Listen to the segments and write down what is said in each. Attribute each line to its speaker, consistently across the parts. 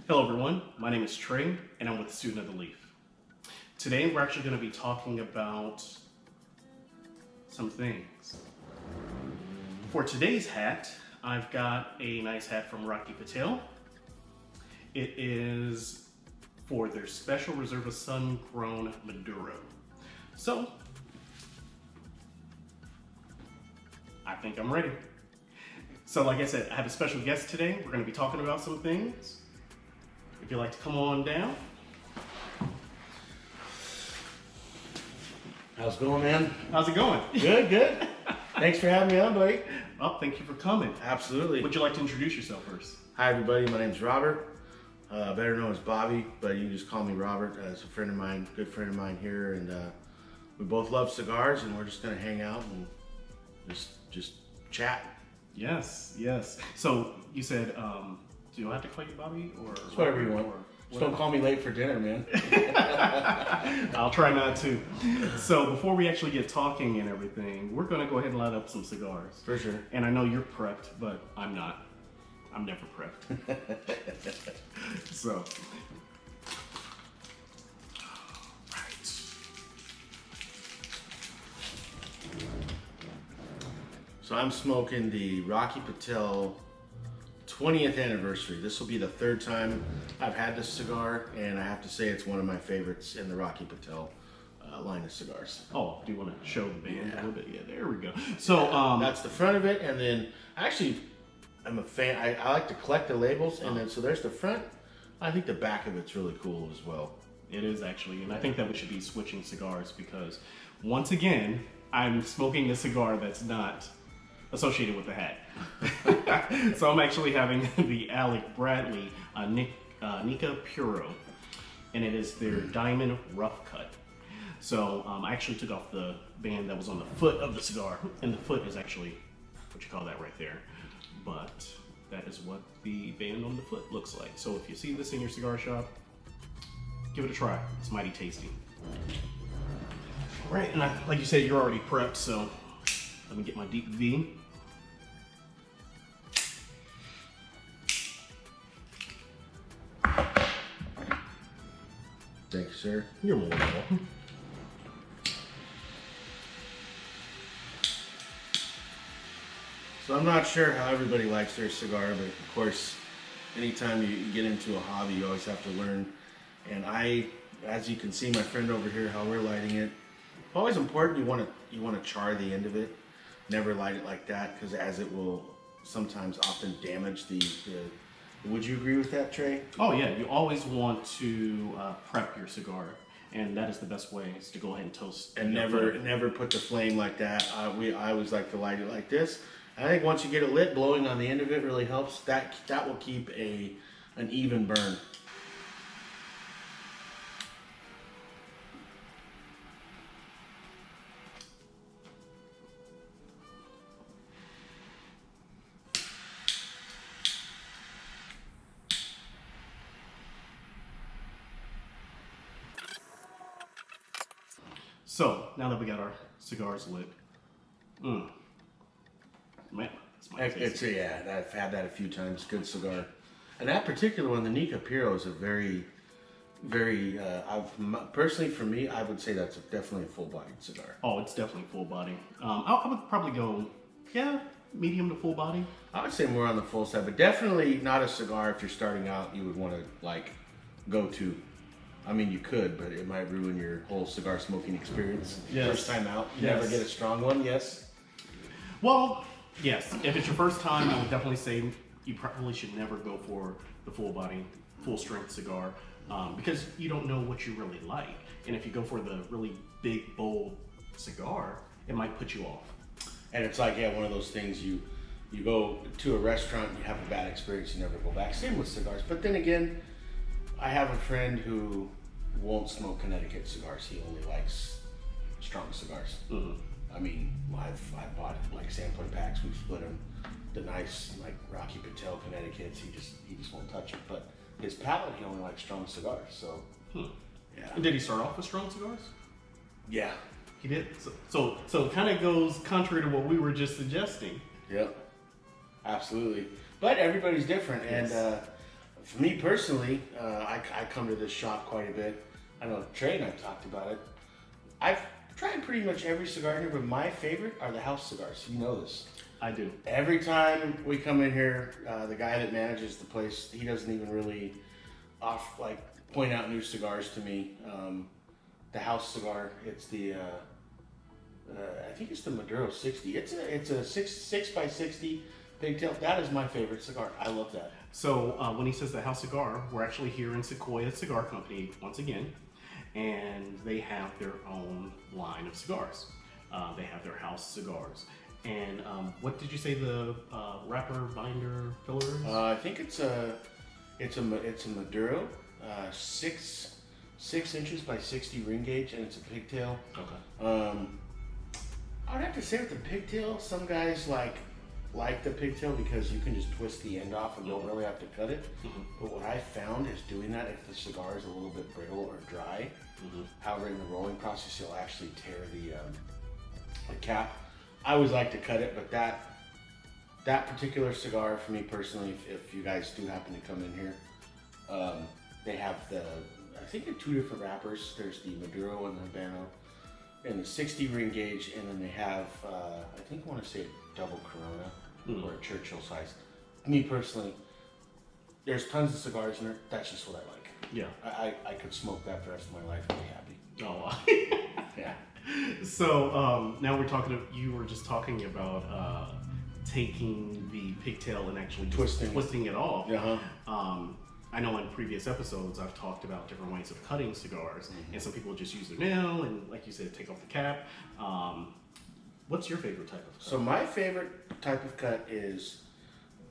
Speaker 1: Hello everyone, my name is Trey and I'm with the Student of the Leaf. Today we're actually going to be talking about some things. For today's hat, I've got a nice hat from Patel. It is for their Special Reserva Sun-Grown Maduro. So, I think I'm ready. So like I said, I have a special guest today. We're going to be talking about some things. If you'd like to come on down.
Speaker 2: How's it going, man?
Speaker 1: How's it going?
Speaker 2: Good, good. Thanks for having me on, buddy.
Speaker 1: Well, thank you for coming.
Speaker 2: Absolutely.
Speaker 1: Would you like to introduce yourself first?
Speaker 2: Hi, everybody. My name's Robert, better known as Bobby, but you can just call me Robert. It's a friend of mine, good friend of mine here, and we both love cigars, and we're just gonna hang out and just chat.
Speaker 1: Yes, yes. So you said, do I have to call you Bobby or
Speaker 2: It's whatever you want. Just don't call me late for dinner, man.
Speaker 1: I'll try not to. So before we actually get talking and everything, we're gonna go ahead and light up some cigars.
Speaker 2: For sure.
Speaker 1: And I know you're prepped, but I'm not. I'm never prepped. So.
Speaker 2: So I'm smoking the Patel 20th anniversary. This will be the third time I've had this cigar, and I have to say it's one of my favorites in the Patel line of cigars.
Speaker 1: Oh, do you want to show the band a little bit? Yeah, there we go. So
Speaker 2: that's the front of it, and then actually I'm a fan. I like to collect the labels, and then so there's the front. I think the back of it's really cool as well.
Speaker 1: It is actually, and I think that we should be switching cigars because once again, I'm smoking a cigar that's not associated with the hat. So I'm actually having the Alec Bradley Nica Puro, and it is their Diamond Rough Cut. So I actually took off the band that was on the foot of the cigar, and the foot is actually what you call that right there. But that is what the band on the foot looks like. So if you see this in your cigar shop, give it a try. It's mighty tasty. All right, and like you said, you're already prepped, so let me get my deep V.
Speaker 2: Thank you, sir.
Speaker 1: You're more than welcome.
Speaker 2: So I'm not sure how everybody likes their cigar, but of course, anytime you get into a hobby, you always have to learn. And as you can see, my friend over here, how we're lighting it, always important. You want to char the end of it. Never light it like that, because as it will sometimes often damage the. Would you agree with that, Trey?
Speaker 1: Oh yeah, you always want to prep your cigar, and that is the best way is to go ahead and toast.
Speaker 2: And never put the flame like that. I always like to light it like this. I think once you get it lit, blowing on the end of it really helps. That will keep an even burn.
Speaker 1: So now that we got our cigars lit, man, that's tasty.
Speaker 2: I've had that a few times. Good cigar, and that particular one, the Nica Puro, is a very, very. Personally, for me, I would say that's definitely a full-bodied cigar.
Speaker 1: Oh, it's definitely full body. I would probably go, medium to full body.
Speaker 2: I would say more on the full side, but definitely not a cigar if you're starting out. You would want to go to. I mean, you could, but it might ruin your whole cigar smoking experience.
Speaker 1: Yes.
Speaker 2: First time out, you never get a strong one. Yes.
Speaker 1: Well, yes. If it's your first time, I would definitely say you probably should never go for the full body, full strength cigar because you don't know what you really like. And if you go for the really big, bold cigar, it might put you off.
Speaker 2: And it's like, one of those things you go to a restaurant and you have a bad experience, you never go back. Same with cigars. But then again, I have a friend who won't smoke Connecticut cigars. He only likes strong cigars.
Speaker 1: Mm-hmm.
Speaker 2: I mean, I've bought sampler packs. We've split them. The nice Patel Connecticut's. He just won't touch it. But his palate, he only likes strong cigars. So yeah.
Speaker 1: And did he start off with strong cigars?
Speaker 2: Yeah.
Speaker 1: He did. So it kind of goes contrary to what we were just suggesting.
Speaker 2: Yep. Absolutely. But everybody's different,
Speaker 1: Yes.
Speaker 2: and For me personally, I come to this shop quite a bit. I know Trey and I talked about it. I've tried pretty much every cigar here, but my favorite are the house cigars. You know this.
Speaker 1: I do.
Speaker 2: Every time we come in here, the guy that manages the place, he doesn't even really point out new cigars to me. The house cigar, it's the I think it's the Maduro 60. It's a 6 by 60 pigtail. That is my favorite cigar. I love that.
Speaker 1: So when he says the house cigar, we're actually here in Sequoia Cigar Company once again, and they have their own line of cigars. They have their house cigars. And what did you say the wrapper, binder, filler is?
Speaker 2: I think it's a Maduro, 6 inches by 60 ring gauge, and it's a pigtail.
Speaker 1: Okay.
Speaker 2: I would have to say with the pigtail, some guys like the pigtail because you can just twist the end off and don't really have to cut it.
Speaker 1: Mm-hmm.
Speaker 2: But what I found is doing that if the cigar is a little bit brittle or dry. Mm-hmm. However, in the rolling process, you'll actually tear the cap. I always like to cut it, but that particular cigar, for me personally, if you guys do happen to come in here, they have I think they're 2 different wrappers. There's the Maduro and the Habano, and the 60 ring gauge, and then they have, I want to say a double Corona or a Churchill size. Me personally, there's tons of cigars in there. That's just what I like.
Speaker 1: Yeah.
Speaker 2: I could smoke that for the rest of my life and be happy.
Speaker 1: Oh, wow.
Speaker 2: Yeah.
Speaker 1: So now you were just talking about taking the pigtail and actually twisting it off.
Speaker 2: Uh-huh.
Speaker 1: I know in previous episodes I've talked about different ways of cutting cigars, and some people just use their nail and, like you said, take off the cap. What's your favorite type of cut?
Speaker 2: So my favorite type of cut is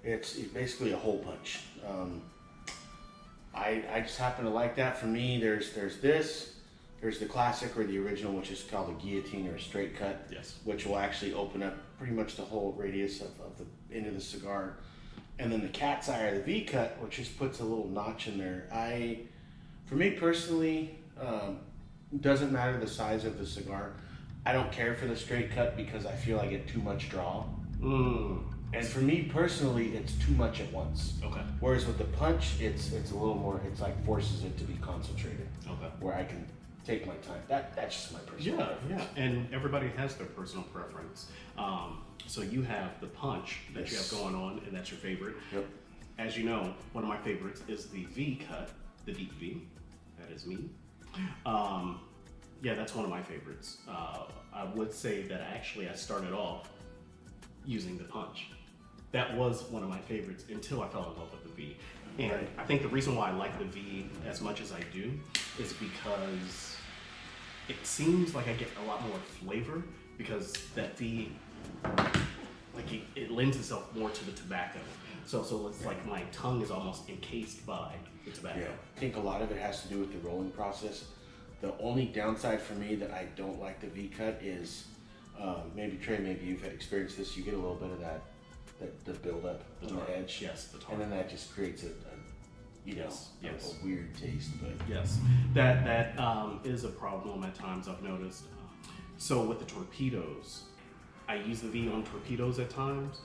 Speaker 2: it's basically a hole punch. I just happen to like that. For me, there's the classic or the original, which is called a guillotine or a straight cut.
Speaker 1: Yes.
Speaker 2: Which will actually open up pretty much the whole radius of the end of the cigar. And then the cat's eye or the V cut, which just puts a little notch in there. For me personally, doesn't matter the size of the cigar. I don't care for the straight cut because I feel I get too much draw. And for me personally, it's too much at once.
Speaker 1: Okay.
Speaker 2: Whereas with the punch, it's a little more. It's like forces it to be concentrated.
Speaker 1: Okay.
Speaker 2: Where I can take my time. That's just my personal preference.
Speaker 1: Yeah, and everybody has their personal preference. So you have the punch that you have going on, and that's your favorite.
Speaker 2: Yep.
Speaker 1: As you know, one of my favorites is the V cut, the deep V. That is me. Yeah, that's one of my favorites. I would say that I started off using the punch. That was one of my favorites until I fell in love with the V. And
Speaker 2: Right.
Speaker 1: I think the reason why I like the V as much as I do is because it seems like I get a lot more flavor because that V, like it lends itself more to the tobacco. So it's like my tongue is almost encased by the tobacco.
Speaker 2: Yeah, I think a lot of it has to do with the rolling process. The only downside for me that I don't like the V cut is, maybe Trey, maybe you've experienced this, you get a little bit of the buildup on the edge.
Speaker 1: Yes, the tar.
Speaker 2: And then that just creates a weird taste. But
Speaker 1: Yes, that is a problem at times I've noticed. So with the torpedoes, I use the V on torpedoes at times,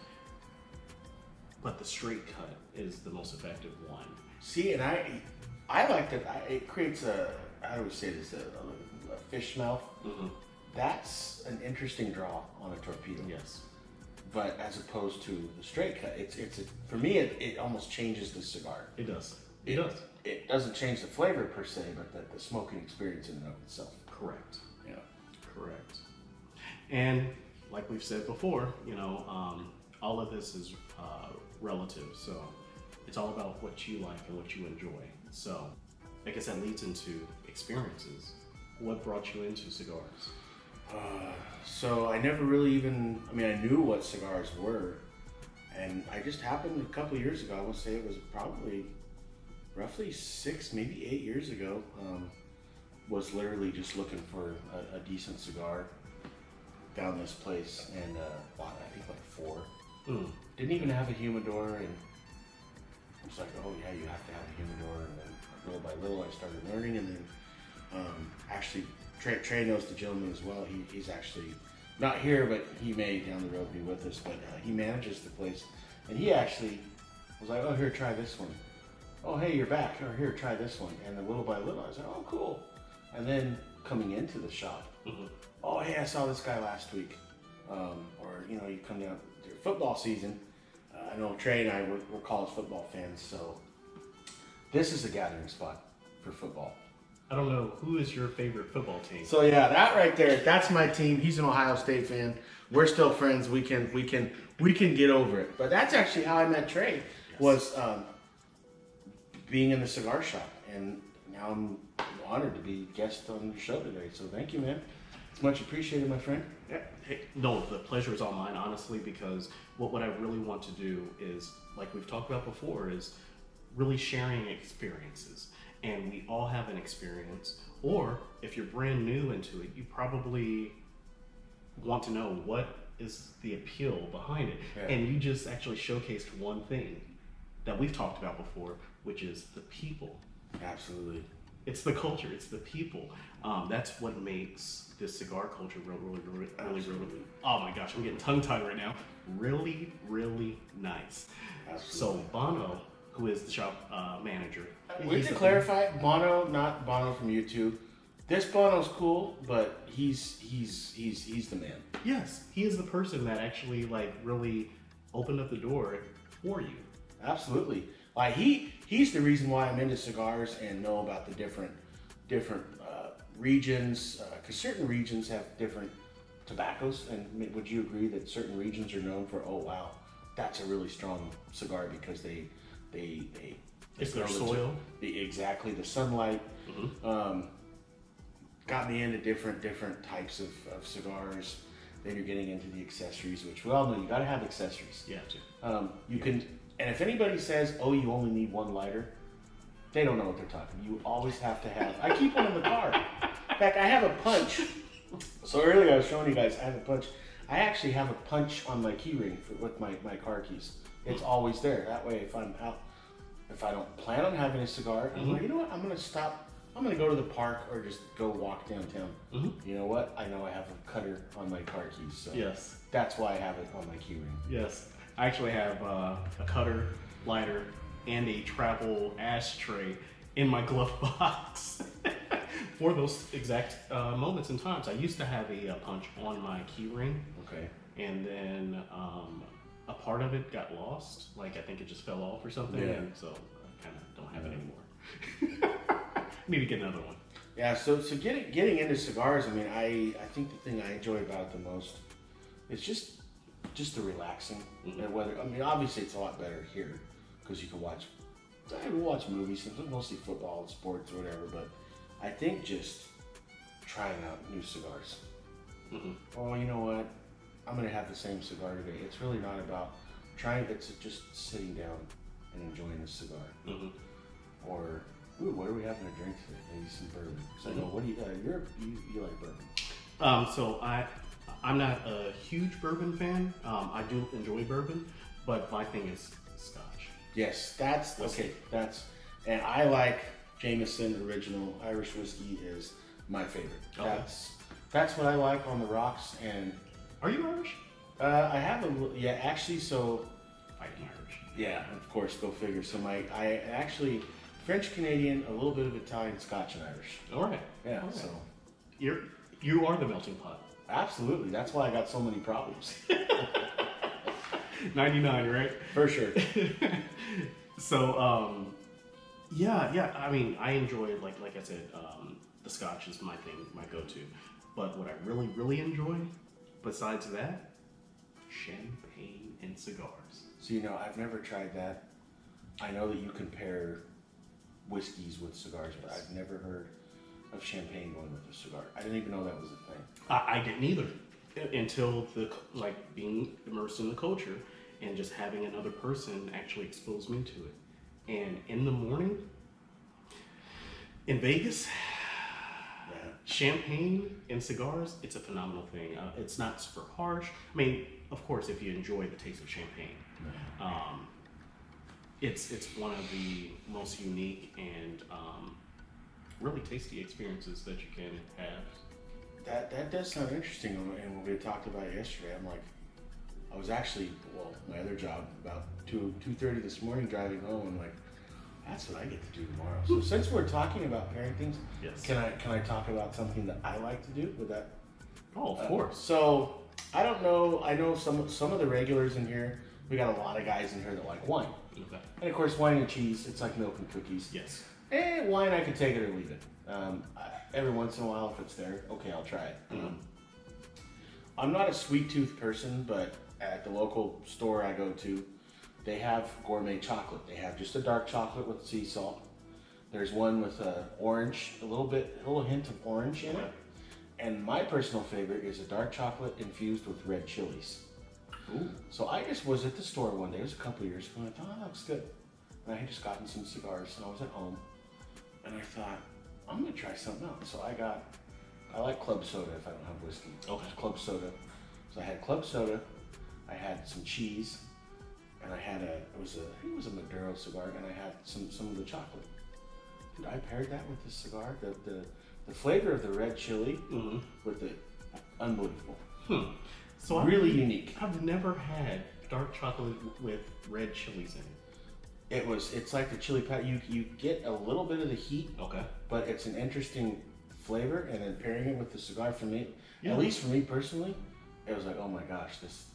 Speaker 1: but the straight cut is the most effective one.
Speaker 2: see, and I like that. It creates how do we say this? A fish mouth.
Speaker 1: Mm-hmm.
Speaker 2: That's an interesting draw on a torpedo.
Speaker 1: Yes.
Speaker 2: But as opposed to the straight cut, for me it almost changes the cigar.
Speaker 1: It does. It does.
Speaker 2: It doesn't change the flavor per se, but the smoking experience in and of itself.
Speaker 1: Correct.
Speaker 2: Yeah.
Speaker 1: Correct. And like we've said before, all of this is relative. So it's all about what you like and what you enjoy. So I guess that leads into experiences. What brought you into cigars?
Speaker 2: So I never really I knew what cigars were, and I just happened a couple years ago, I want to say it was probably roughly 6, maybe 8 years ago, was literally just looking for a decent cigar, found this place, and bought I think like 4. Didn't even have a humidor, and I was like, oh yeah, you have to have a humidor, and then little by little I started learning, and then actually Trey knows the gentleman as well. He's actually not here, but he may down the road be with us. But he manages the place, and he actually was like, "Oh, here, try this one. oh, hey, you're back. Or here, try this one. And then little by little, I was like, oh, cool. And then coming into the shop, oh, hey, I saw this guy last week. Or, you know, you come down to football season. I know Trey and I were college football fans, so this is a gathering spot for football.
Speaker 1: I don't know, who is your favorite football team?
Speaker 2: So yeah, that right there, that's my team. He's an Ohio State fan. We're still friends. We can get over it. But that's actually how I met Trey, was being in the cigar shop, and now I'm honored to be a guest on your show today. So thank you, man. It's much appreciated, my friend.
Speaker 1: Yeah. Hey, no, the pleasure is all mine, honestly, because what I really want to do is, like we've talked about before, is really sharing experiences. And we all have an experience, or if you're brand new into it, you probably want to know what is the appeal behind it. Yeah. And you just actually showcased one thing that we've talked about before, which is the people.
Speaker 2: Absolutely.
Speaker 1: It's the culture, it's the people. That's what makes this cigar culture really, oh my gosh, I'm getting tongue-tied right now. Really, really nice.
Speaker 2: Absolutely.
Speaker 1: So Bono, who is the shop manager.
Speaker 2: We need to clarify, Bono, not Bono from YouTube. This Bono's cool, but he's the man.
Speaker 1: Yes, he is the person that actually like really opened up the door for you.
Speaker 2: Absolutely. Like he's the reason why I'm into cigars and know about the different regions, because certain regions have different tobaccos. And would you agree that certain regions are known for, oh wow, that's a really strong cigar because they
Speaker 1: it's their soil.
Speaker 2: Exactly, the sunlight. Got me into different types of cigars. Then you're getting into the accessories, which we all know you got to have accessories.
Speaker 1: You have to.
Speaker 2: You can, and if anybody says, "Oh, you only need one lighter," they don't know what they're talking. You always have to have. I keep one in the car. In fact, I have a punch. So earlier I was showing you guys I have a punch. I actually have a punch on my key ring with my car keys. It's always there. That way, if I'm out, if I don't plan on having a cigar, I'm like, you know what? I'm gonna stop. I'm gonna go to the park or just go walk downtown. You know what? I know I have a cutter on my car keys, so
Speaker 1: yes,
Speaker 2: that's why I have it on my key ring.
Speaker 1: Yes, I actually have a cutter, lighter, and a travel ashtray in my glove box for those exact moments and times. I used to have a punch on my key ring.
Speaker 2: Okay.
Speaker 1: And then a part of it got lost. Like I think it just fell off or something.
Speaker 2: Yeah.
Speaker 1: And so I kind of don't have it anymore. Need to get another one.
Speaker 2: Yeah. So getting into cigars, I mean, I think the thing I enjoy about it the most is just the relaxing. And whether, I mean, obviously it's a lot better here because you can watch movies, mostly football and sports or whatever. But I think just trying out new cigars. Oh, you know what? I'm gonna have the same cigar today. It's really not about trying. It's just sitting down and enjoying the cigar. Or, ooh, what are we having to drink today? Maybe some bourbon. So I know, what do you like bourbon?
Speaker 1: So I'm not a huge bourbon fan. I do enjoy bourbon, but my thing is Scotch.
Speaker 2: Yes, that's okay. And I like Jameson Original Irish whiskey is my favorite.
Speaker 1: Okay.
Speaker 2: That's what I like on the rocks. And
Speaker 1: are you Irish?
Speaker 2: I have actually. So
Speaker 1: I am Irish.
Speaker 2: Yeah, of course, go figure. So I actually French Canadian, a little bit of Italian, Scotch, and Irish.
Speaker 1: All right.
Speaker 2: Yeah.
Speaker 1: All right.
Speaker 2: So
Speaker 1: you are the melting pot.
Speaker 2: Absolutely. That's why I got so many problems.
Speaker 1: 99, right?
Speaker 2: For sure.
Speaker 1: So, yeah. I mean, I enjoy, like I said, the Scotch is my thing, my go-to. But what I really, really enjoy, besides that, champagne and cigars.
Speaker 2: So, I've never tried that. I know that you compare whiskeys with cigars, but I've never heard of champagne going with a cigar. I didn't even know that was a thing.
Speaker 1: I didn't either until being immersed in the culture and just having another person actually expose me to it. And in the morning in Vegas, champagne and cigars, it's a phenomenal thing. It's not super harsh. I mean, of course, if you enjoy the taste of champagne, it's one of the most unique and really tasty experiences that you can have.
Speaker 2: That does sound interesting. And when we talked about it yesterday, I'm like, I was actually, my other job, about 2:30 this morning driving home, I'm like, That's what I get to do tomorrow. So since we're talking about pairing things,
Speaker 1: Yes.
Speaker 2: can I talk about something that I like to do with that?
Speaker 1: Oh, of course.
Speaker 2: So I don't know. I know some of the regulars in here. We got a lot of guys in here that like wine.
Speaker 1: Okay.
Speaker 2: And of course, wine and cheese. It's like milk and cookies.
Speaker 1: Yes.
Speaker 2: Wine, I can take it or leave it. Every once in a while, if it's there, okay, I'll try it. I'm not a sweet tooth person, but at the local store I go to, they have gourmet chocolate. They have just a dark chocolate with sea salt. There's one with orange, a little hint of orange in it. And my personal favorite is a dark chocolate infused with red chilies.
Speaker 1: Ooh.
Speaker 2: So I just was at the store one day, it was a couple of years ago, and I thought, oh, that looks good. And I had just gotten some cigars, and I was at home, and I thought, I'm gonna try something else. So I like club soda if I don't have whiskey.
Speaker 1: Okay.
Speaker 2: Just club soda. So I had club soda, I had some cheese, and I had it was a Maduro cigar, and I had some of the chocolate. Dude, I paired that with the cigar, the flavor of the red chili with the unbelievable.
Speaker 1: So
Speaker 2: really unique.
Speaker 1: I've never had dark chocolate with red chilies in it.
Speaker 2: It's like the chili powder. You get a little bit of the heat,
Speaker 1: Okay.
Speaker 2: but it's an interesting flavor. And then pairing it with the cigar, for me,
Speaker 1: Yeah.
Speaker 2: at least for me personally, it was like, oh my gosh, this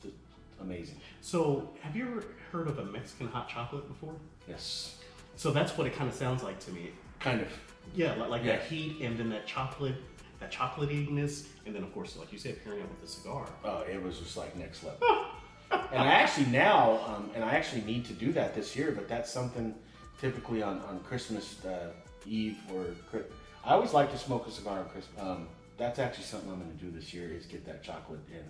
Speaker 2: amazing.
Speaker 1: So, have you ever heard of a Mexican hot chocolate before?
Speaker 2: Yes,
Speaker 1: So that's what it kind of sounds like to me.
Speaker 2: kind of.
Speaker 1: Yeah, like
Speaker 2: Yeah.
Speaker 1: that heat and then that chocolatiness, and then of course, like you said, pairing it with the cigar.
Speaker 2: Oh, it was just like next level. And I actually now, and I actually need to do that this year, but that's something typically on Christmas Eve I always like to smoke a cigar on Christmas. That's actually something I'm going to do this year is get that chocolate and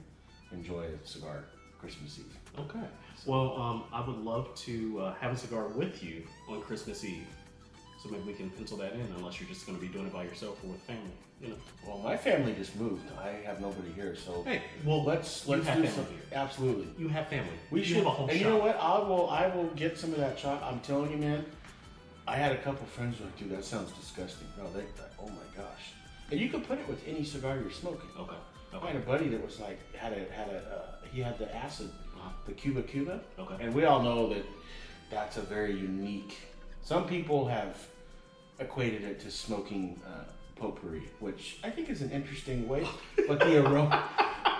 Speaker 2: enjoy a cigar Christmas Eve.
Speaker 1: Okay. Well, I would love to have a cigar with you on Christmas Eve. So maybe we can pencil that in, unless you're just going to be doing it by yourself or with family. You know.
Speaker 2: Well, my family just moved. I have nobody here, so
Speaker 1: Hey, well,
Speaker 2: let's
Speaker 1: you
Speaker 2: do
Speaker 1: have family
Speaker 2: something.
Speaker 1: here.
Speaker 2: Absolutely.
Speaker 1: You have family.
Speaker 2: We
Speaker 1: You
Speaker 2: should
Speaker 1: have a whole
Speaker 2: and
Speaker 1: shop.
Speaker 2: you know what? I will get some of that chocolate. I'm telling you, man. I had a couple friends who were like, dude, that sounds disgusting. No, oh my gosh. And you can put it with any cigar you're smoking.
Speaker 1: Okay.
Speaker 2: I had a buddy that was like he had the acid, the Cuba,
Speaker 1: Okay.
Speaker 2: and we all know that that's a very unique. Some people have equated it to smoking potpourri, which I think is an interesting way, but the aroma.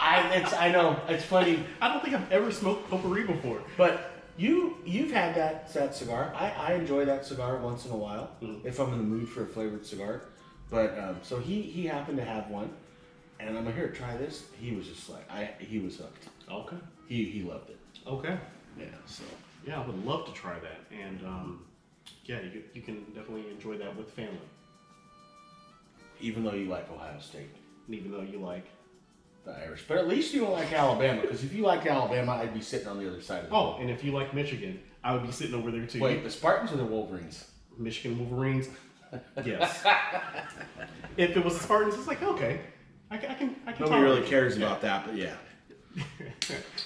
Speaker 2: I know it's funny.
Speaker 1: I don't think I've ever smoked potpourri before.
Speaker 2: But you've had that cigar. I enjoy that cigar once in a while if I'm in the mood for a flavored cigar. But so he happened to have one, and I'm like, here, try this. He was just like he was hooked.
Speaker 1: Okay.
Speaker 2: He loved it.
Speaker 1: Okay.
Speaker 2: Yeah. So
Speaker 1: Yeah, I would love to try that, and yeah, you can definitely enjoy that with family,
Speaker 2: even though you like Ohio State,
Speaker 1: and even though you like.
Speaker 2: the Irish, but at least you don't like Alabama, because if you like Alabama, I'd be sitting on the other side of the
Speaker 1: Oh, and if you like Michigan, I would be sitting over there too.
Speaker 2: Wait, the Spartans or the Wolverines?
Speaker 1: Michigan Wolverines. Yes. If it was the Spartans, it's like okay, I can.
Speaker 2: Nobody really
Speaker 1: tolerate
Speaker 2: cares
Speaker 1: it.
Speaker 2: about that, but yeah.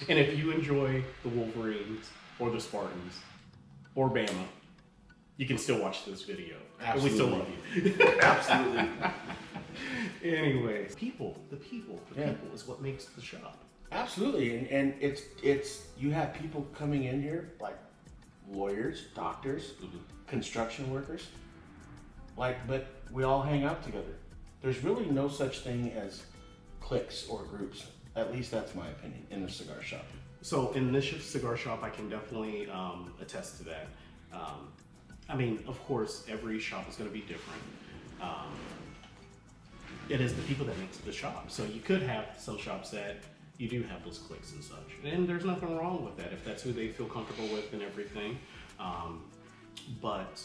Speaker 1: And if you enjoy the Wolverines or the Spartans or Bama, you can still watch this video. And we still love you.
Speaker 2: Absolutely.
Speaker 1: Anyways, the people is what makes the shop.
Speaker 2: Absolutely, and it's you have people coming in here like lawyers, doctors, construction workers, but we all hang out together. There's really no such thing as cliques or groups. At least that's my opinion in the cigar shop.
Speaker 1: So in this cigar shop, I can definitely attest to that. I mean, of course, every shop is going to be different. It is the people that makes the shop. So you could have some shops that you do have those cliques and such. And there's nothing wrong with that if that's who they feel comfortable with and everything. But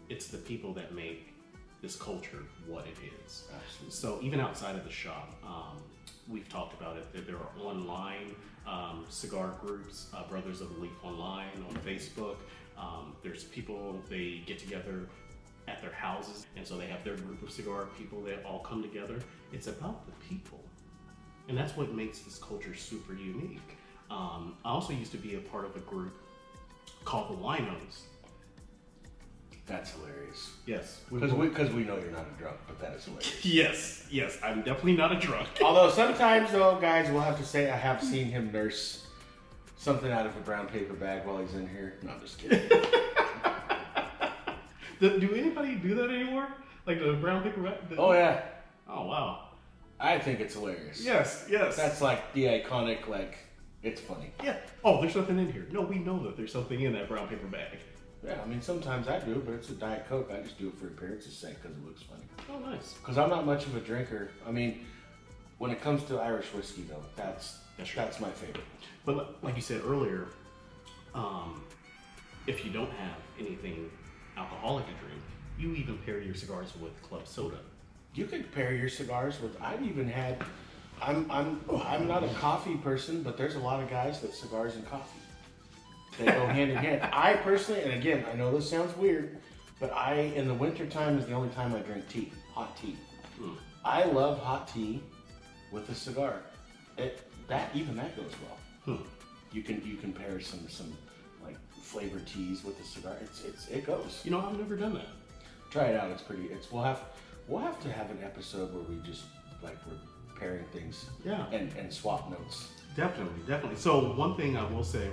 Speaker 1: it's the people that make this culture what it is.
Speaker 2: Absolutely.
Speaker 1: So even outside of the shop, we've talked about it, that there are online cigar groups, Brothers of the Leaf Online on Facebook. There's people, they get together at their houses, and so they have their group of cigar people that all come together. It's about the people, and that's what makes this culture super unique. I also used to be a part of a group called the Winos.
Speaker 2: That's hilarious.
Speaker 1: Yes.
Speaker 2: Because we know you're not a drunk, but that is hilarious.
Speaker 1: Yes, I'm definitely not a drunk.
Speaker 2: Although sometimes, though, guys, we'll have to say I have seen him nurse something out of a brown paper bag while he's in here. No, I'm just kidding.
Speaker 1: Do anybody do that anymore? Like the brown paper bag?
Speaker 2: Oh yeah.
Speaker 1: Oh wow.
Speaker 2: I think it's hilarious.
Speaker 1: Yes, yes.
Speaker 2: That's like the iconic, like, it's funny.
Speaker 1: Yeah. Oh, there's nothing in here. No, we know that there's something in that brown paper bag.
Speaker 2: Yeah, I mean, sometimes I do, but it's a Diet Coke. I just do it for appearance's sake because it looks funny.
Speaker 1: Oh, nice.
Speaker 2: Because I'm not much of a drinker. I mean, when it comes to Irish whiskey, though, that's my favorite.
Speaker 1: But like you said earlier, if you don't have anything alcoholic to drink, you even pair your cigars with club soda.
Speaker 2: You could pair your cigars with. I've even had. I'm not a coffee person, but there's a lot of guys that cigars and coffee. They go hand in hand. I personally, and again, I know this sounds weird, but in the winter time is the only time I drink tea, hot tea. Mm. I love hot tea with a cigar. That goes well. You can pair some like flavored teas with a cigar. It goes.
Speaker 1: You know, I've never done that.
Speaker 2: Try it out. It's pretty. We'll have to have an episode where we just like we're pairing things.
Speaker 1: Yeah.
Speaker 2: And swap notes.
Speaker 1: Definitely. So one thing I will say,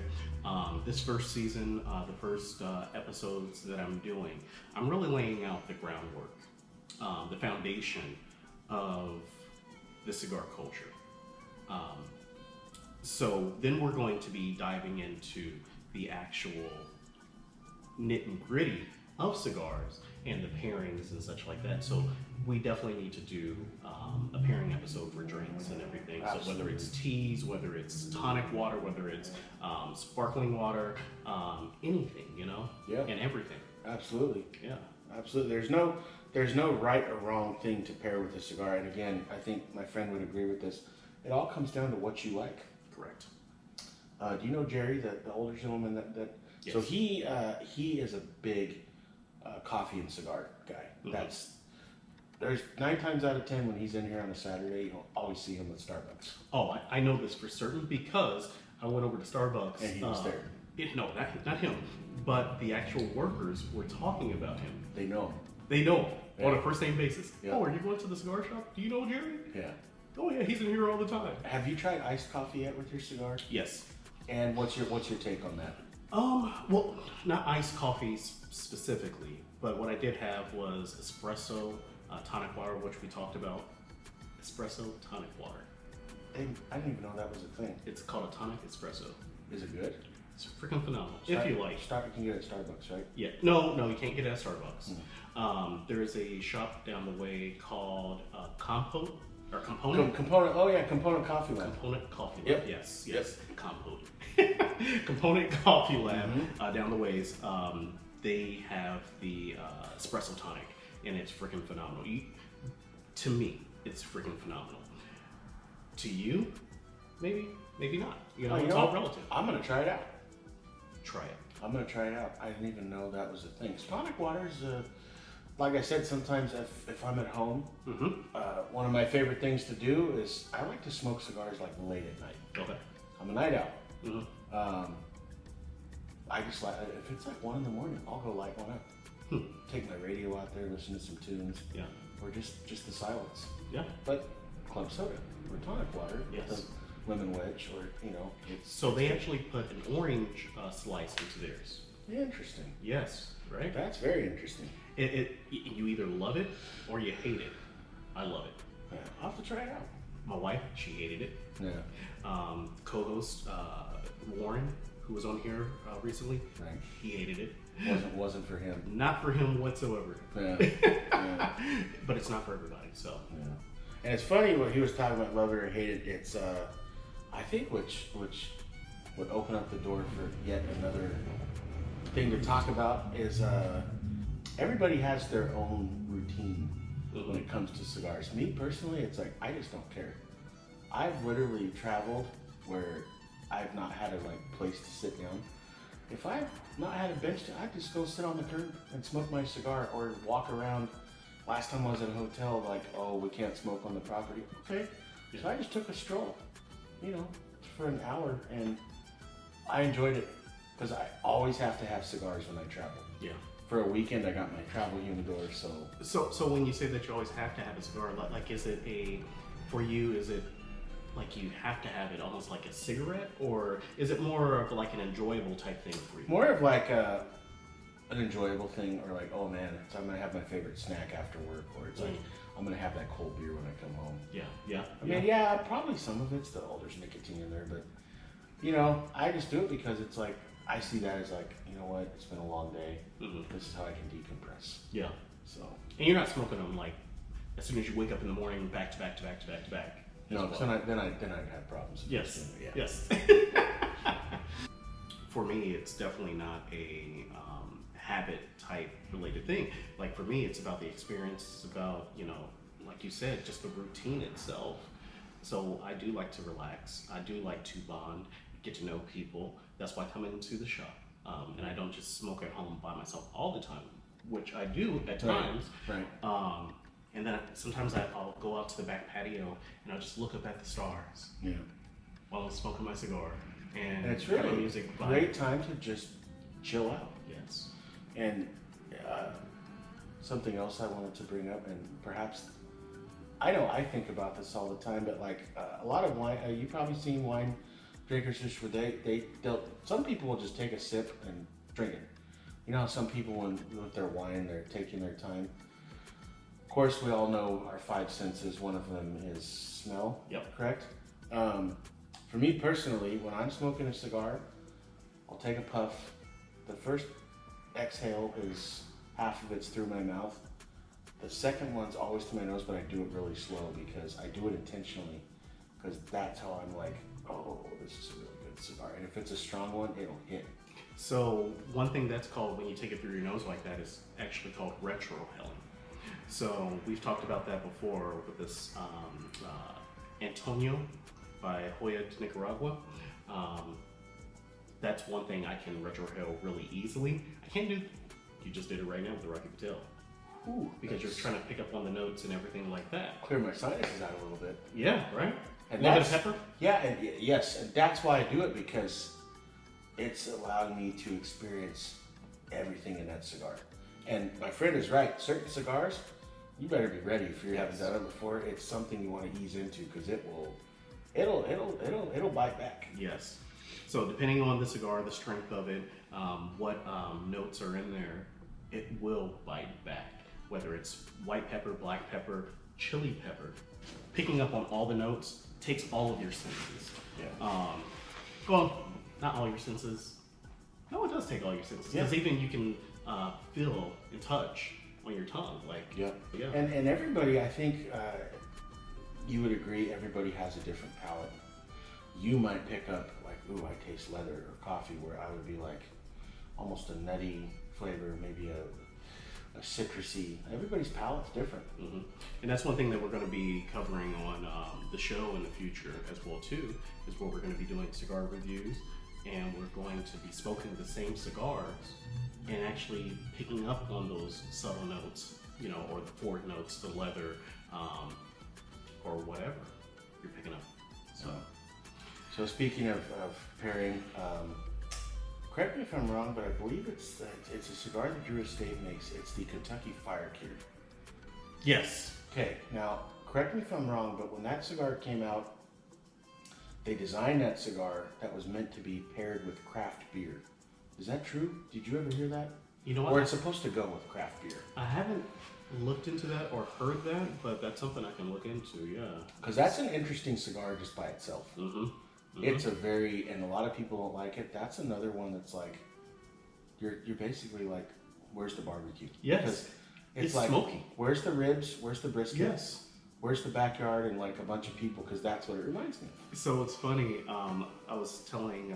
Speaker 1: this first season, the first episodes that I'm doing, I'm really laying out the groundwork, the foundation of the cigar culture. So then we're going to be diving into the actual nit and gritty of cigars and the pairings and such like that. So we definitely need to do a pairing episode for drinks and everything.
Speaker 2: Absolutely.
Speaker 1: So whether it's teas, whether it's tonic water, whether it's sparkling water, anything, you know?
Speaker 2: Yeah.
Speaker 1: And everything.
Speaker 2: Absolutely.
Speaker 1: Yeah.
Speaker 2: Absolutely. There's no right or wrong thing to pair with a cigar. And again, I think my friend would agree with this. It all comes down to what you like.
Speaker 1: Correct.
Speaker 2: Do you know Jerry, the older gentleman that
Speaker 1: Yes.
Speaker 2: So he is a big coffee and cigar guy.
Speaker 1: Mm-hmm.
Speaker 2: There's 9 times out of 10 when he's in here on a Saturday, you'll always see him at Starbucks.
Speaker 1: Oh, I know this for certain because I went over to Starbucks.
Speaker 2: And he was there.
Speaker 1: No, not him. But the actual workers were talking about him.
Speaker 2: They know him.
Speaker 1: They know him
Speaker 2: Yeah.
Speaker 1: on a first name basis.
Speaker 2: Yeah.
Speaker 1: Oh, are you going to the cigar shop? Do you know Jerry?
Speaker 2: Yeah.
Speaker 1: Oh yeah, he's in here all the time.
Speaker 2: Have you tried iced coffee yet with your cigar?
Speaker 1: Yes.
Speaker 2: And what's your take on that?
Speaker 1: Well, not iced coffee specifically, but what I did have was espresso tonic water, which we talked about. Espresso tonic water.
Speaker 2: I didn't even know that was a thing.
Speaker 1: It's called a tonic espresso.
Speaker 2: Is it good?
Speaker 1: It's freaking phenomenal. If you like.
Speaker 2: You can get it at Starbucks, right?
Speaker 1: Yeah. No, you can't get it at Starbucks. There is a shop down the way called Compote or Component.
Speaker 2: Component. Oh yeah, Component Coffee Lab.
Speaker 1: Component Coffee Lab.
Speaker 2: Yep.
Speaker 1: Yes. Compote. Component Coffee Lab down the ways. They have the espresso tonic, and it's freaking phenomenal. To me, it's freaking phenomenal. To you, maybe not. It's all relative.
Speaker 2: I'm gonna try it out.
Speaker 1: Try it.
Speaker 2: I'm gonna try it out. I didn't even know that was a thing. Tonic water is like I said, sometimes if I'm at home, one of my favorite things to do is I like to smoke cigars like late at night.
Speaker 1: Okay.
Speaker 2: I'm a night owl. I just like, if it's like 1 in the morning, I'll go light one up. Take my radio out there, listen to some tunes. Yeah. Or just the silence.
Speaker 1: Yeah.
Speaker 2: But club soda or tonic water.
Speaker 1: Yes.
Speaker 2: With a lemon wedge or,
Speaker 1: So they actually put an orange slice into theirs.
Speaker 2: Interesting.
Speaker 1: Yes. Right?
Speaker 2: That's very interesting.
Speaker 1: You either love it or you hate it. I love it.
Speaker 2: Yeah, I'll have to try it out.
Speaker 1: My wife, she hated it.
Speaker 2: Yeah.
Speaker 1: Co-host Warren, who was on here recently,
Speaker 2: right.
Speaker 1: He hated it.
Speaker 2: Wasn't for him.
Speaker 1: Not for him whatsoever.
Speaker 2: Yeah.
Speaker 1: But it's not for everybody. So.
Speaker 2: Yeah. And it's funny what he was talking about, love it or hate it. It's I think which would open up the door for yet another thing to talk about is everybody has their own routine when it comes to cigars. Me personally, it's like I just don't care. I've literally traveled where I've not had a place to sit down. If I've not had a bench, I just go sit on the curb and smoke my cigar or walk around. Last time I was in a hotel, oh, we can't smoke on the property. Okay, so I just took a stroll, for an hour, and I enjoyed it because I always have to have cigars when I travel. Yeah. For a weekend, I got my travel humidor, so. So
Speaker 1: when you say that you always have to have a cigar, is it for you, is it like you have to have it almost like a cigarette, or is it more of like an enjoyable type thing for you?
Speaker 2: More of like an enjoyable thing, or like, oh man, I'm gonna have my favorite snack after work, or it's like I'm gonna have that cold beer when I come home.
Speaker 1: Yeah.
Speaker 2: I mean, yeah, probably some of it's there's nicotine in there, but you know, I just do it because it's like I see that as like, you know what, it's been a long day. This is how I can decompress.
Speaker 1: Yeah.
Speaker 2: So.
Speaker 1: And you're not smoking them like as soon as you wake up in the morning, back to back to back to back to back.
Speaker 2: No, because then I'd have problems.
Speaker 1: Yes.
Speaker 2: Yeah.
Speaker 1: Yes. For me, it's definitely not a habit type related thing. Like for me, it's about the experience. It's about, you know, like you said, just the routine itself. So I do like to relax. I do like to bond, get to know people. That's why I come into the shop. And I don't just smoke at home by myself all the time, which I do at times.
Speaker 2: Right.
Speaker 1: And then sometimes I'll go out to the back patio and I'll just look up at the stars.
Speaker 2: Yeah.
Speaker 1: While I'm smoking my cigar. And
Speaker 2: it's
Speaker 1: have
Speaker 2: really
Speaker 1: music
Speaker 2: a great time to just chill out.
Speaker 1: Yes.
Speaker 2: And something else I wanted to bring up, and perhaps, I know I think about this all the time, but like a lot of wine, you've probably seen wine drinkers just where they'll, some people will just take a sip and drink it. You know how some people with their wine, they're taking their time. Of course, we all know our five senses. One of them is smell.
Speaker 1: Yep.
Speaker 2: Correct? For me personally, when I'm smoking a cigar, I'll take a puff. The first exhale is half of it's through my mouth. The second one's always to my nose, but I do it really slow because I do it intentionally, because that's how I'm like, oh, this is a really good cigar. And if it's a strong one, it'll hit.
Speaker 1: So one thing that's called, when you take it through your nose like that, is actually called retrohaling. So we've talked about that before with this Antonio by Hoya de Nicaragua. That's one thing I can retrohale really easily. I can't do, you just did it right now with the Rocky Patel.
Speaker 2: Ooh,
Speaker 1: because you're trying to pick up on the notes and everything like that.
Speaker 2: Clear my sinuses out a little bit.
Speaker 1: Yeah, right?
Speaker 2: And
Speaker 1: a little bit of pepper?
Speaker 2: Yeah, and yes, and that's why I do it, because it's allowing me to experience everything in that cigar. And my friend is right. Certain cigars, you better be ready if you haven't done it before. It's something you want to ease into, because it'll bite back.
Speaker 1: Yes. So depending on the cigar, the strength of it, what notes are in there, it will bite back. Whether it's white pepper, black pepper, chili pepper, picking up on all the notes takes all of your senses.
Speaker 2: Yeah.
Speaker 1: Well, not all your senses. No, it does take all your senses. Because even you can feel and touch on your tongue. Like,
Speaker 2: yeah.
Speaker 1: Yeah.
Speaker 2: And everybody, I think you would agree, everybody has a different palate. You might pick up like, ooh, I taste leather or coffee, where I would be like almost a nutty flavor, maybe a citrusy. Everybody's palate's different.
Speaker 1: Mm-hmm. And that's one thing that we're going to be covering on the show in the future as well too, is where we're going to be doing cigar reviews, and we're going to be smoking the same cigars and actually picking up on those subtle notes, you know, or the forward notes, the leather, or whatever you're picking up.
Speaker 2: So speaking of pairing, correct me if I'm wrong, but I believe it's a cigar that Drew Estate makes. It's the Kentucky Fire Cured.
Speaker 1: Yes.
Speaker 2: Okay, now correct me if I'm wrong, but when that cigar came out, they designed that cigar that was meant to be paired with craft beer. Is that true? Did you ever hear that?
Speaker 1: You know what?
Speaker 2: Or it's supposed to go with craft beer.
Speaker 1: I haven't looked into that or heard that, but that's something I can look into, yeah.
Speaker 2: Because that's an interesting cigar just by itself.
Speaker 1: Mm-hmm. Mm-hmm.
Speaker 2: It's and a lot of people don't like it. That's another one that's like, you're basically like, where's the barbecue?
Speaker 1: Yes.
Speaker 2: Because
Speaker 1: it's
Speaker 2: like,
Speaker 1: smoky.
Speaker 2: Where's the ribs? Where's the brisket?
Speaker 1: Yes.
Speaker 2: Where's the backyard and like a bunch of people? Because that's what it reminds me of.
Speaker 1: So it's funny, I was telling,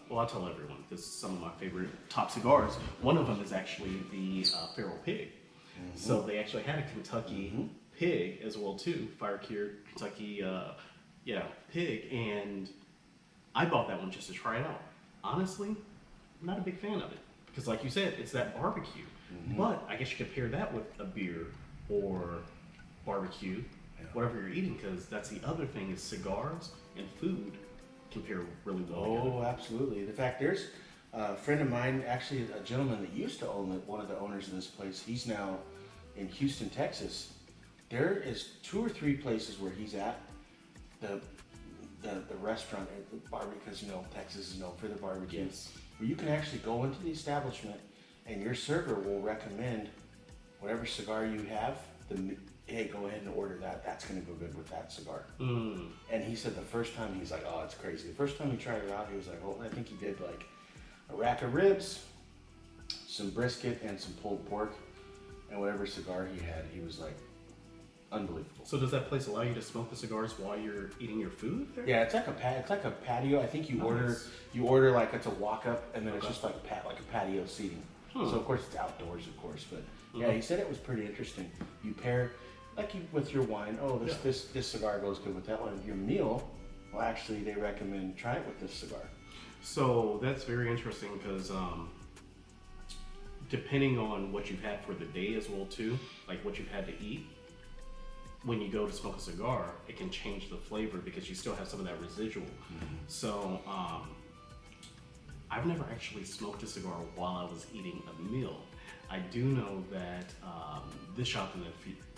Speaker 1: well, I tell everyone, because some of my favorite top cigars, one of them is actually the Feral Pig. Mm-hmm. So they actually had a Kentucky pig as well too, fire cured Kentucky, pig, and I bought that one just to try it out. Honestly, I'm not a big fan of it, because like you said, it's that barbecue. Mm-hmm. But I guess you could pair that with a beer or barbecue, whatever you're eating, because that's the other thing, is cigars and food can pair really well together.
Speaker 2: Oh, absolutely. In fact, there's a friend of mine, actually a gentleman that used to own it, one of the owners of this place. He's now in Houston, Texas. There is 2 or 3 places where he's at, the restaurant, the barbecue, because you know Texas is known for the barbecue.
Speaker 1: Yes.
Speaker 2: Where you can actually go into the establishment and your server will recommend whatever cigar you have. Hey, go ahead and order that. That's gonna go good with that cigar. And he said the first time he's like, oh, it's crazy. The first time he tried it out, he was like, oh, I think he did like a rack of ribs, some brisket, and some pulled pork, and whatever cigar he had, he was like, unbelievable.
Speaker 1: So does that place allow you to smoke the cigars while you're eating your food there?
Speaker 2: Yeah, it's like a patio. I think you order like it's a walk up, and then it's just like a patio seating. So of course it's outdoors, of course, but yeah, he said it was pretty interesting. You pair with your wine. Oh, this cigar goes good with that one. Your meal, well, actually, they recommend try it with this cigar.
Speaker 1: So that's very interesting because depending on what you've had for the day as well too, like what you've had to eat, when you go to smoke a cigar, it can change the flavor because you still have some of that residual. So I've never actually smoked a cigar while I was eating a meal. I do know that this shop in the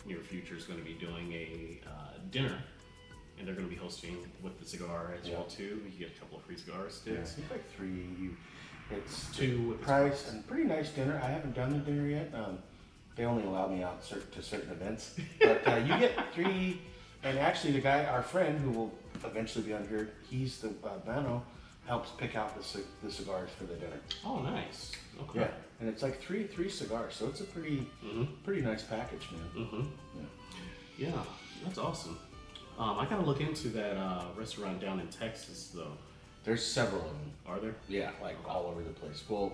Speaker 1: near future is going to be doing a dinner, and they're going to be hosting with the cigar as well too. You get a couple of free cigar sticks.
Speaker 2: Yeah, like 3. It's
Speaker 1: 2 with the
Speaker 2: price and pretty nice dinner. I haven't done the dinner yet. They only allow me out to certain events, but you get 3. And actually, the guy, our friend, who will eventually be on here, he's the Mano, helps pick out the cigars for the dinner.
Speaker 1: Oh, nice. Okay.
Speaker 2: Yeah, and it's like three cigars, so it's a pretty nice package, man.
Speaker 1: Yeah, that's awesome. I gotta look into that restaurant down in Texas, though.
Speaker 2: There's several of them.
Speaker 1: Are there?
Speaker 2: Yeah, like all over the place. Well,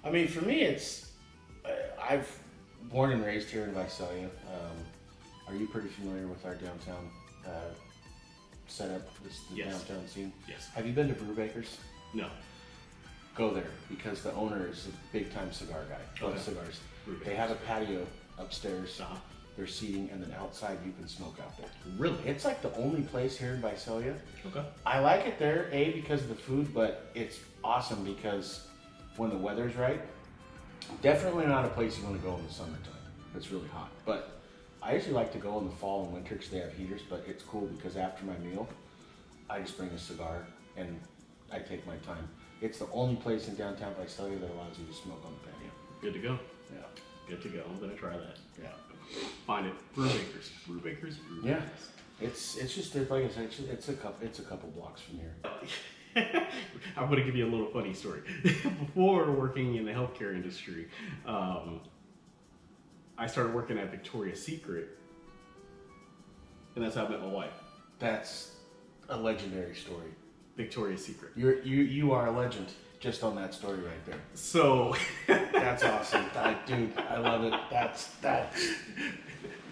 Speaker 2: I mean, for me, it's I've born and raised here in Visalia. Are you pretty familiar with our downtown setup, the downtown scene?
Speaker 1: Yes.
Speaker 2: Have you been to Brewbakers?
Speaker 1: No.
Speaker 2: Go there because the owner is a big-time cigar guy. Loves cigars. They have a patio upstairs. There's seating, and then outside you can smoke out there.
Speaker 1: Really?
Speaker 2: It's like the only place here in Visalia.
Speaker 1: Okay.
Speaker 2: I like it there, because of the food, but it's awesome because when the weather's right, definitely not a place you want to go in the summertime. It's really hot. But I usually like to go in the fall and winter because they have heaters, but it's cool because after my meal, I just bring a cigar and I take my time. It's the only place in downtown Visalia that allows you to smoke on the patio.
Speaker 1: Good to go.
Speaker 2: Yeah.
Speaker 1: Good to go. I'm gonna try that.
Speaker 2: Yeah.
Speaker 1: Find it. Brewbakers.
Speaker 2: Yeah. It's just like I said, it's a couple blocks from here.
Speaker 1: I'm gonna give you a little funny story. Before working in the healthcare industry, I started working at Victoria's Secret, and that's how I met my wife.
Speaker 2: That's a legendary story.
Speaker 1: Victoria's Secret.
Speaker 2: You are a legend just on that story right there.
Speaker 1: So
Speaker 2: that's awesome, dude. I love it.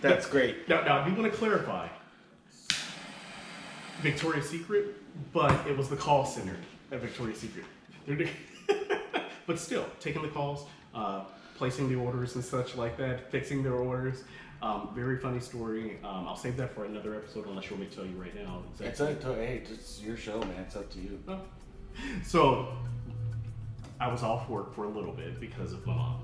Speaker 2: That's great.
Speaker 1: Now I do want to clarify. Victoria's Secret, but it was the call center at Victoria's Secret. But still, taking the calls, placing the orders and such like that, fixing their orders. Very funny story. I'll save that for another episode unless you want me to tell you right now.
Speaker 2: It's your show, man. It's up to you.
Speaker 1: Oh. So I was off work for a little bit because of my mom.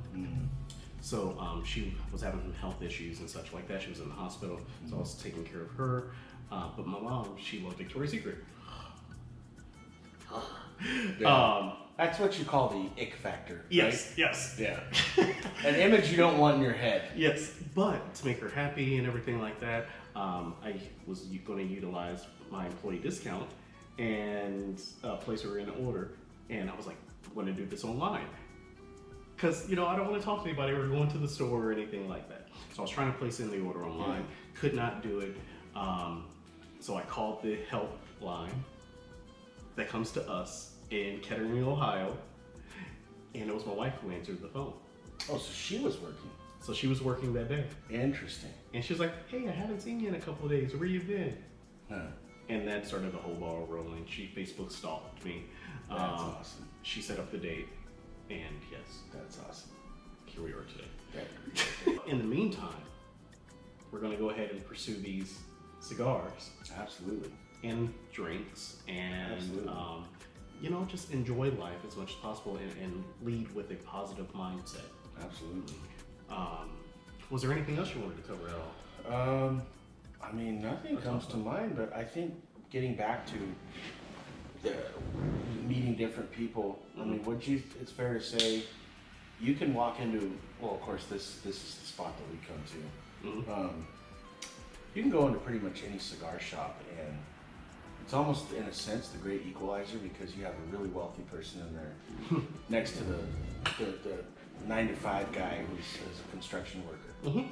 Speaker 1: So she was having some health issues and such like that. She was in the hospital, so I was taking care of her. But my mom, she loved Victoria's Secret.
Speaker 2: That's what you call the ick factor.
Speaker 1: Yes,
Speaker 2: right?
Speaker 1: yes.
Speaker 2: Yeah. An image you don't want in your head.
Speaker 1: Yes, but to make her happy and everything like that, I was going to utilize my employee discount and place her in an order. And I was like, I'm going to do this online. Because, I don't want to talk to anybody or go into the store or anything like that. So I was trying to place in the order online, could not do it. So I called the helpline that comes to us in Kettering, Ohio, and it was my wife who answered the phone.
Speaker 2: Oh, so she was working.
Speaker 1: So she was working that day.
Speaker 2: Interesting.
Speaker 1: And she was like, hey, I haven't seen you in a couple of days. Where you been?
Speaker 2: Huh.
Speaker 1: And that started the whole ball rolling. She Facebook stalked me.
Speaker 2: That's awesome.
Speaker 1: She set up the date, and yes.
Speaker 2: That's awesome.
Speaker 1: Here we are today. In the meantime, we're going to go ahead and pursue these cigars.
Speaker 2: Absolutely.
Speaker 1: And drinks, and just enjoy life as much as possible and lead with a positive mindset.
Speaker 2: Absolutely.
Speaker 1: Was there anything else you wanted to cover at all?
Speaker 2: I mean, nothing comes to mind, but I think getting back to meeting different people, I mean, it's fair to say you can walk into, well, of course, this is the spot that we come to.
Speaker 1: Mm-hmm.
Speaker 2: You can go into pretty much any cigar shop, and it's almost, in a sense, the great equalizer, because you have a really wealthy person in there next to the 9-to-5 guy who's a construction worker,
Speaker 1: Mm-hmm.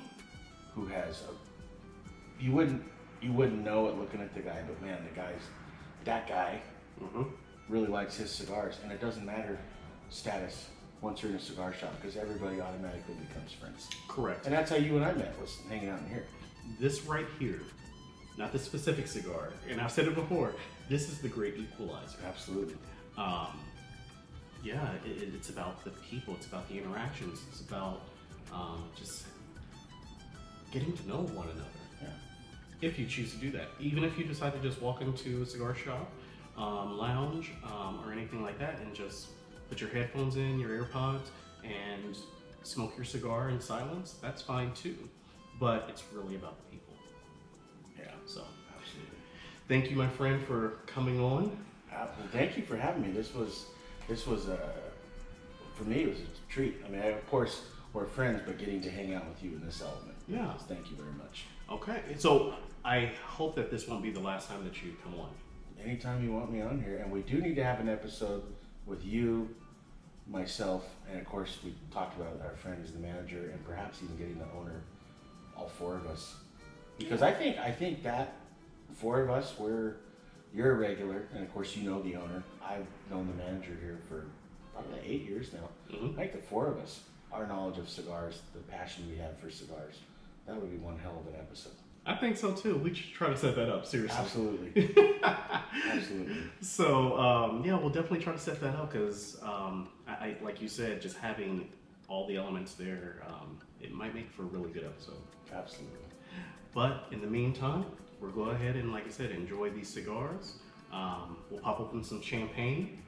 Speaker 2: who has a, you wouldn't know it looking at the guy, but man, that guy
Speaker 1: Mm-hmm.
Speaker 2: really likes his cigars, and it doesn't matter status once you're in a cigar shop, because everybody automatically becomes friends.
Speaker 1: Correct.
Speaker 2: And that's how you and I met, was hanging out in here.
Speaker 1: This right here, not the specific cigar, and I've said it before, this is the great equalizer.
Speaker 2: Absolutely.
Speaker 1: Yeah, it's about the people, it's about the interactions, it's about just getting to know one another.
Speaker 2: Yeah.
Speaker 1: If you choose to do that. Even if you decide to just walk into a cigar shop, lounge, or anything like that, and just put your headphones in, your AirPods, and smoke your cigar in silence, that's fine too. But it's really about the people.
Speaker 2: Yeah.
Speaker 1: So,
Speaker 2: Absolutely.
Speaker 1: thank you, my friend, for coming on.
Speaker 2: Well, thank you for having me. This was for me, it was a treat. I mean, of course, we're friends, but getting to hang out with you in this element.
Speaker 1: Yeah.
Speaker 2: So thank you very much.
Speaker 1: Okay, so I hope that this won't be the last time that you come on.
Speaker 2: Anytime you want me on here, and we do need to have an episode with you, myself, and of course we talked about our friend as the manager, and perhaps even getting the owner, all four of us, because I think that four of us, you're a regular, and of course you know the owner. I've known the manager here for probably 8 years now.
Speaker 1: Mm-hmm.
Speaker 2: I think the four of us, our knowledge of cigars, the passion we have for cigars, that would be one hell of an episode.
Speaker 1: I think so too. We should try to set that up, seriously.
Speaker 2: Absolutely. Absolutely.
Speaker 1: So, yeah, we'll definitely try to set that up, because, I like you said, just having all the elements there, it might make for a really good episode.
Speaker 2: Absolutely.
Speaker 1: But in the meantime, we'll go ahead and, like I said, enjoy these cigars. We'll pop open some champagne.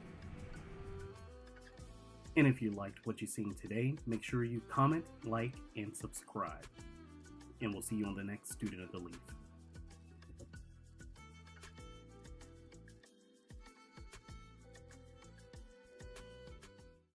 Speaker 1: And if you liked what you've seen today, make sure you comment, like, and subscribe. And we'll see you on the next Student of the Leaf.